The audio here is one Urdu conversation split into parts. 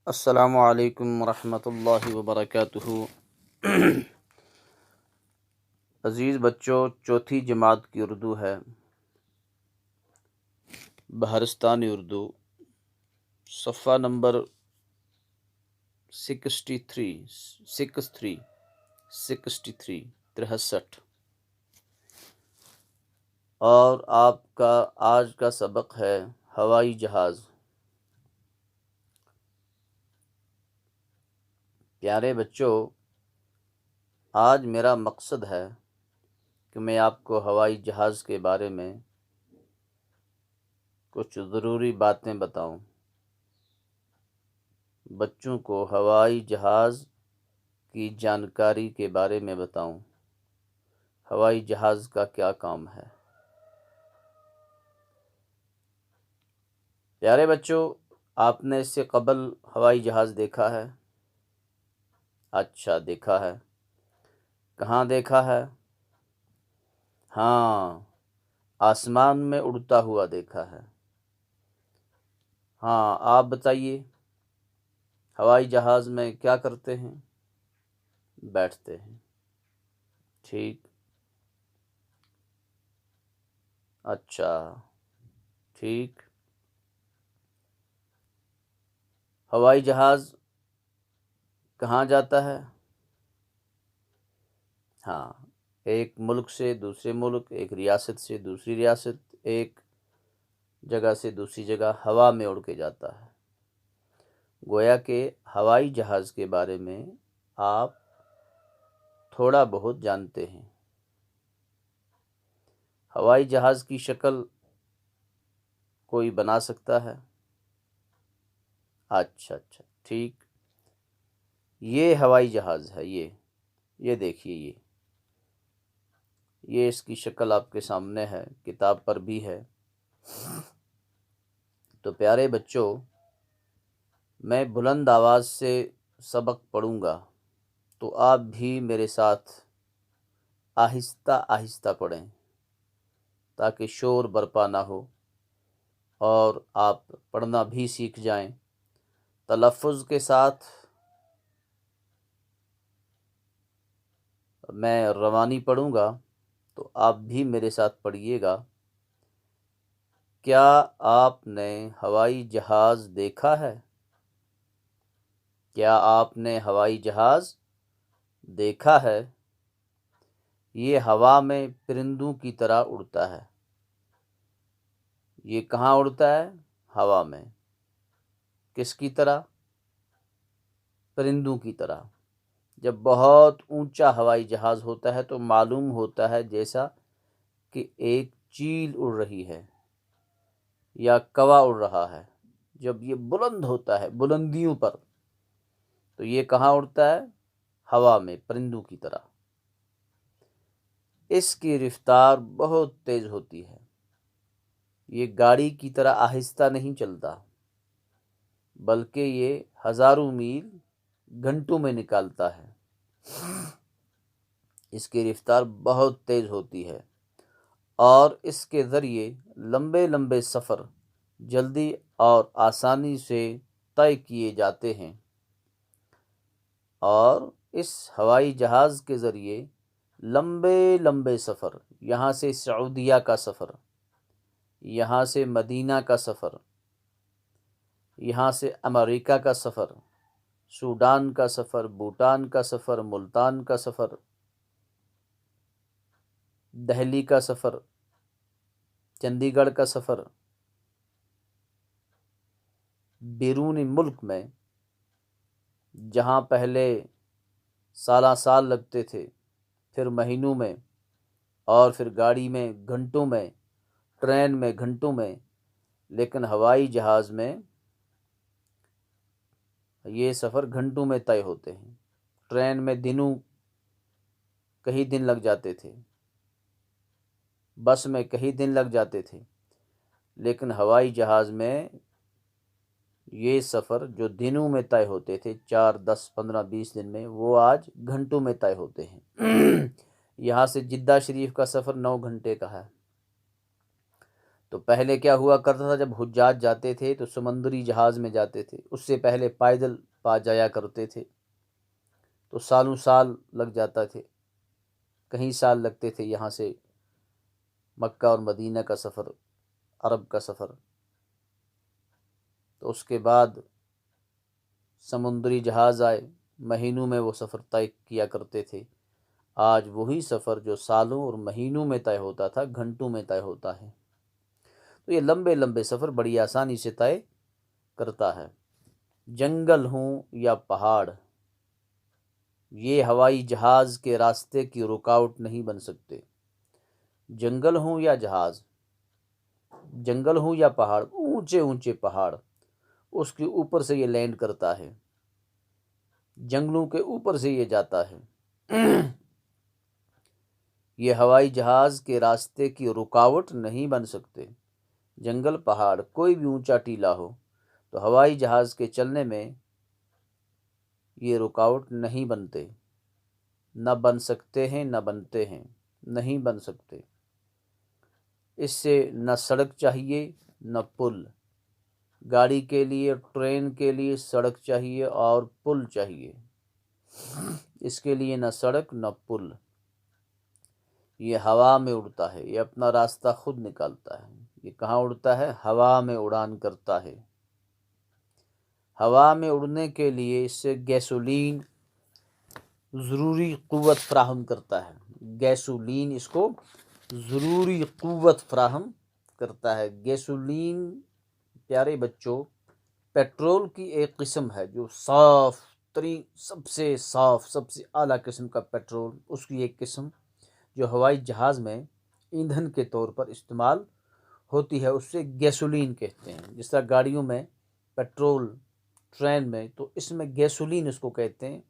السلام علیکم ورحمۃ اللہ وبرکاتہ۔ عزیز بچوں، چوتھی جماعت کی اردو ہے، بہارستانی اردو، صفحہ نمبر 63 اور آپ کا آج کا سبق ہے ہوائی جہاز۔ پیارے بچوں، آج میرا مقصد ہے کہ میں آپ کو ہوائی جہاز کے بارے میں کچھ ضروری باتیں بتاؤں، بچوں کو ہوائی جہاز کی جانکاری کے بارے میں بتاؤں، ہوائی جہاز کا کیا کام ہے۔ پیارے بچوں، آپ نے اس سے قبل ہوائی جہاز دیکھا ہے؟ اچھا، دیکھا ہے۔ کہاں دیکھا ہے؟ ہاں، آسمان میں اڑتا ہوا دیکھا ہے۔ ہاں، آپ بتائیے، ہوائی جہاز میں کیا کرتے ہیں؟ بیٹھتے ہیں۔ ٹھیک، اچھا، ٹھیک۔ ہوائی جہاز کہاں جاتا ہے؟ ہاں، ایک ملک سے دوسرے ملک، ایک ریاست سے دوسری ریاست، ایک جگہ سے دوسری جگہ ہوا میں اڑ کے جاتا ہے۔ گویا کہ ہوائی جہاز کے بارے میں آپ تھوڑا بہت جانتے ہیں۔ ہوائی جہاز کی شکل کوئی بنا سکتا ہے؟ اچھا، ٹھیک۔ یہ ہوائی جہاز ہے، یہ دیکھیے، یہ اس کی شکل آپ کے سامنے ہے، کتاب پر بھی ہے۔ تو پیارے بچوں، میں بلند آواز سے سبق پڑھوں گا تو آپ بھی میرے ساتھ آہستہ آہستہ پڑھیں تاکہ شور برپا نہ ہو اور آپ پڑھنا بھی سیکھ جائیں۔ تلفظ کے ساتھ میں روانی پڑھوں گا تو آپ بھی میرے ساتھ پڑھیے گا۔ کیا آپ نے ہوائی جہاز دیکھا ہے؟ کیا آپ نے ہوائی جہاز دیکھا ہے؟ یہ ہوا میں پرندوں کی طرح اڑتا ہے۔ یہ کہاں اڑتا ہے؟ ہوا میں۔ کس کی طرح؟ پرندوں کی طرح۔ جب بہت اونچا ہوائی جہاز ہوتا ہے تو معلوم ہوتا ہے جیسا کہ ایک چیل اڑ رہی ہے یا کوا اڑ رہا ہے۔ جب یہ بلند ہوتا ہے، بلندیوں پر، تو یہ کہاں اڑتا ہے؟ ہوا میں، پرندوں کی طرح۔ اس کی رفتار بہت تیز ہوتی ہے۔ یہ گاڑی کی طرح آہستہ نہیں چلتا، بلکہ یہ ہزاروں میل گھنٹوں میں نکالتا ہے۔ اس کی رفتار بہت تیز ہوتی ہے اور اس کے ذریعے لمبے لمبے سفر جلدی اور آسانی سے طے کیے جاتے ہیں۔ اور اس ہوائی جہاز کے ذریعے لمبے لمبے سفر، یہاں سے سعودیہ کا سفر، یہاں سے مدینہ کا سفر، یہاں سے امریکہ کا سفر، سوڈان کا سفر، بھوٹان کا سفر، ملتان کا سفر، دہلی کا سفر، چندی گڑھ کا سفر، بیرون ملک میں جہاں پہلے سالہ سال لگتے تھے، پھر مہینوں میں، اور پھر گاڑی میں گھنٹوں میں، ٹرین میں گھنٹوں میں، لیکن ہوائی جہاز میں یہ سفر گھنٹوں میں طے ہوتے ہیں۔ ٹرین میں دنوں، کئی دن لگ جاتے تھے، بس میں کئی دن لگ جاتے تھے، لیکن ہوائی جہاز میں یہ سفر جو دنوں میں طے ہوتے تھے، 4، 10، 15، 20 دن میں، وہ آج گھنٹوں میں طے ہوتے ہیں۔ یہاں سے جدہ شریف کا سفر 9 گھنٹے کا ہے۔ تو پہلے کیا ہوا کرتا تھا، جب حجاج جاتے تھے تو سمندری جہاز میں جاتے تھے، اس سے پہلے پیدل جایا کرتے تھے، تو سالوں سال لگ جاتا تھے، کئی سال لگتے تھے یہاں سے مکہ اور مدینہ کا سفر، عرب کا سفر۔ تو اس کے بعد سمندری جہاز آئے، مہینوں میں وہ سفر طے کیا کرتے تھے۔ آج وہی سفر جو سالوں اور مہینوں میں طے ہوتا تھا، گھنٹوں میں طے ہوتا ہے۔ تو یہ لمبے لمبے سفر بڑی آسانی سے طے کرتا ہے۔ جنگل ہوں یا پہاڑ، یہ ہوائی جہاز کے راستے کی رکاوٹ نہیں بن سکتے۔ جنگل ہوں یا جہاز، جنگل ہوں یا پہاڑ، اونچے اونچے پہاڑ، اس کے اوپر سے یہ لینڈ کرتا ہے، جنگلوں کے اوپر سے یہ جاتا ہے۔ یہ ہوائی جہاز کے راستے کی رکاوٹ نہیں بن سکتے۔ جنگل، پہاڑ، کوئی بھی اونچا ٹیلا ہو تو ہوائی جہاز کے چلنے میں یہ رکاوٹ نہیں بنتے، نہ بن سکتے ہیں، نہ بنتے ہیں، نہیں بن سکتے۔ اس سے نہ سڑک چاہیے نہ پل۔ گاڑی کے لیے، ٹرین کے لیے سڑک چاہیے اور پل چاہیے، اس کے لیے نہ سڑک نہ پل۔ یہ ہوا میں اڑتا ہے، یہ اپنا راستہ خود نکالتا ہے۔ یہ کہاں اڑتا ہے؟ ہوا میں اڑان کرتا ہے۔ ہوا میں اڑنے کے لیے اس سے گیسولین ضروری قوت فراہم کرتا ہے۔ گیسولین اس کو ضروری قوت فراہم کرتا ہے۔ گیسولین پیارے بچوں پیٹرول کی ایک قسم ہے جو صاف ترین، سب سے صاف، سب سے اعلیٰ قسم کا پیٹرول، اس کی ایک قسم جو ہوائی جہاز میں ایندھن کے طور پر استعمال ہوتی ہے، اس سے گیسولین کہتے ہیں۔ جس طرح گاڑیوں میں پیٹرول، ٹرین میں، تو اس میں گیسولین اس کو کہتے ہیں۔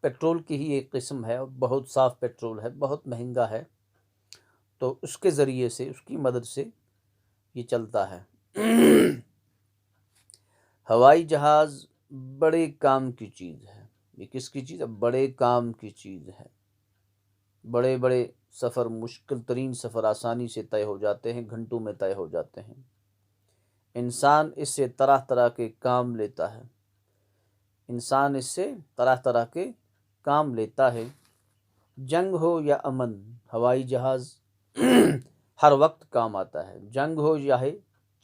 پیٹرول کی ہی ایک قسم ہے، بہت صاف پیٹرول ہے، بہت مہنگا ہے، تو اس کے ذریعے سے، اس کی مدد سے یہ چلتا ہے۔ ہوائی جہاز بڑے کام کی چیز ہے۔ یہ کس کی چیز ہے؟ بڑے کام کی چیز ہے۔ بڑے بڑے سفر، مشکل ترین سفر آسانی سے طے ہو جاتے ہیں، گھنٹوں میں طے ہو جاتے ہیں۔ انسان اس سے طرح طرح کے کام لیتا ہے، انسان اس سے طرح طرح کے کام لیتا ہے۔ جنگ ہو یا امن، ہوائی جہاز ہر وقت کام آتا ہے۔ جنگ ہو یا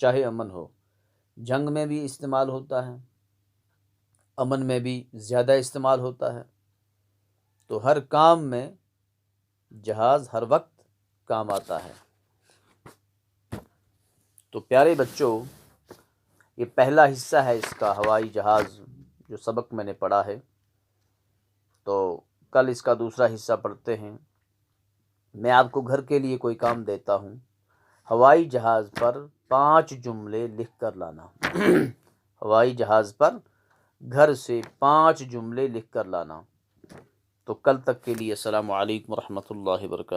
چاہے امن ہو، جنگ میں بھی استعمال ہوتا ہے، امن میں بھی زیادہ استعمال ہوتا ہے۔ تو ہر کام میں جہاز ہر وقت کام آتا ہے۔ تو پیارے بچوں، یہ پہلا حصہ ہے اس کا، ہوائی جہاز، جو سبق میں نے پڑھا ہے۔ تو کل اس کا دوسرا حصہ پڑھتے ہیں۔ میں آپ کو گھر کے لیے کوئی کام دیتا ہوں، ہوائی جہاز پر 5 جملے لکھ کر لانا۔ ہوائی جہاز پر گھر سے 5 جملے لکھ کر لانا۔ تو کل تک کے لیے السلام علیکم ورحمۃ اللہ وبرکاتہ۔